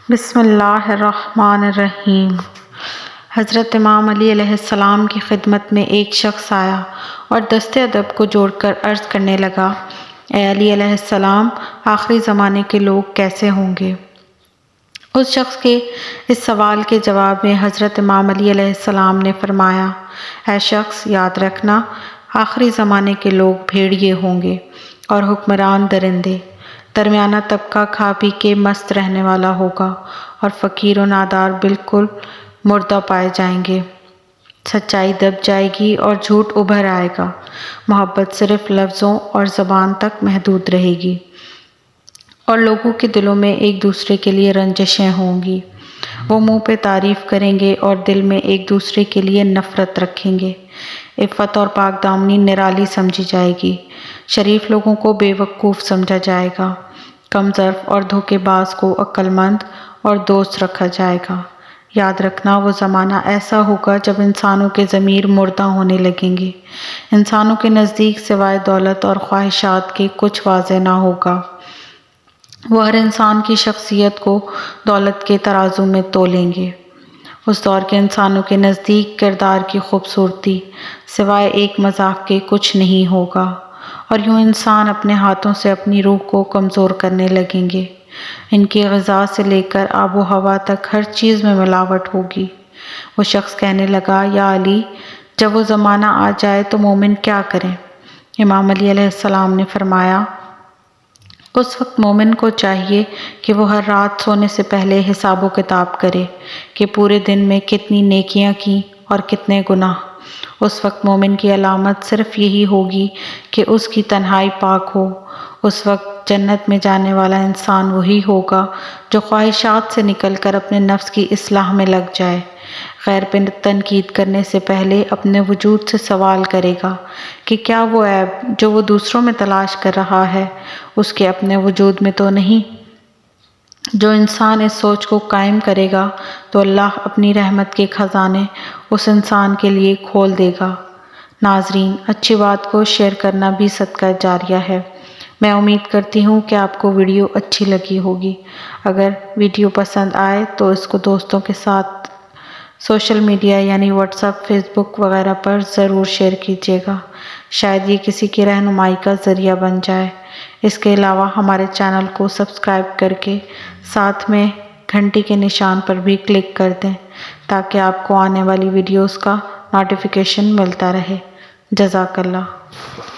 بسم اللہ الرحمن الرحیم۔ حضرت امام علی علیہ السلام کی خدمت میں ایک شخص آیا اور دست ادب کو جوڑ کر عرض کرنے لگا، اے علی علیہ السلام، آخری زمانے کے لوگ کیسے ہوں گے؟ اس شخص کے اس سوال کے جواب میں حضرت امام علی علیہ السلام نے فرمایا، اے شخص، یاد رکھنا، آخری زمانے کے لوگ بھیڑیے ہوں گے اور حکمران درندے۔ درمیانہ طبقہ کھا پی کے مست رہنے والا ہوگا اور فقیر و نادار بالکل مردہ پائے جائیں گے۔ سچائی دب جائے گی اور جھوٹ ابھر آئے گا۔ محبت صرف لفظوں اور زبان تک محدود رہے گی اور لوگوں کے دلوں میں ایک دوسرے کے لیے رنجشیں ہوں گی۔ وہ منہ پہ تعریف کریں گے اور دل میں ایک دوسرے کے لیے نفرت رکھیں گے۔ عفت اور پاک دامنی نرالی سمجھی جائے گی۔ شریف لوگوں کو بے وقوف سمجھا جائے گا۔ کم ظرف اور دھوکے باز کو عقل مند اور دوست رکھا جائے گا۔ یاد رکھنا، وہ زمانہ ایسا ہوگا جب انسانوں کے ضمیر مردہ ہونے لگیں گے۔ انسانوں کے نزدیک سوائے دولت اور خواہشات کے کچھ واضح نہ ہوگا۔ وہ ہر انسان کی شخصیت کو دولت کے ترازو میں تولیں گے۔ اس دور کے انسانوں کے نزدیک کردار کی خوبصورتی سوائے ایک مذاق کے کچھ نہیں ہوگا، اور یوں انسان اپنے ہاتھوں سے اپنی روح کو کمزور کرنے لگیں گے۔ ان کی غذا سے لے کر آب و ہوا تک ہر چیز میں ملاوٹ ہوگی۔ وہ شخص کہنے لگا، یا علی، جب وہ زمانہ آ جائے تو مومن کیا کریں؟ امام علی علیہ السلام نے فرمایا، اس وقت مومن کو چاہیے کہ وہ ہر رات سونے سے پہلے حساب و کتاب کرے کہ پورے دن میں کتنی نیکیاں کیں اور کتنے گناہ۔ اس وقت مومن کی علامت صرف یہی ہوگی کہ اس کی تنہائی پاک ہو۔ اس وقت جنت میں جانے والا انسان وہی ہوگا جو خواہشات سے نکل کر اپنے نفس کی اصلاح میں لگ جائے۔ غیر پہ تنقید کرنے سے پہلے اپنے وجود سے سوال کرے گا کہ کیا وہ عیب جو وہ دوسروں میں تلاش کر رہا ہے اس کے اپنے وجود میں تو نہیں؟ جو انسان اس سوچ کو قائم کرے گا تو اللہ اپنی رحمت کے خزانے اس انسان کے لیے کھول دے گا۔ ناظرین، اچھی بات کو شیئر کرنا بھی صدقہ جاریہ ہے۔ میں امید کرتی ہوں کہ آپ کو ویڈیو اچھی لگی ہوگی۔ اگر ویڈیو پسند آئے تو اس کو دوستوں کے ساتھ سوشل میڈیا یعنی واٹس ایپ، فیس بک وغیرہ پر ضرور شیئر کیجیے گا۔ شاید یہ کسی کی رہنمائی کا ذریعہ بن جائے۔ اس کے علاوہ ہمارے چینل کو سبسکرائب کر کے ساتھ میں گھنٹی کے نشان پر بھی کلک کر دیں تاکہ آپ کو آنے والی ویڈیوز کا نوٹیفیکیشن ملتا رہے۔ جزاک اللہ۔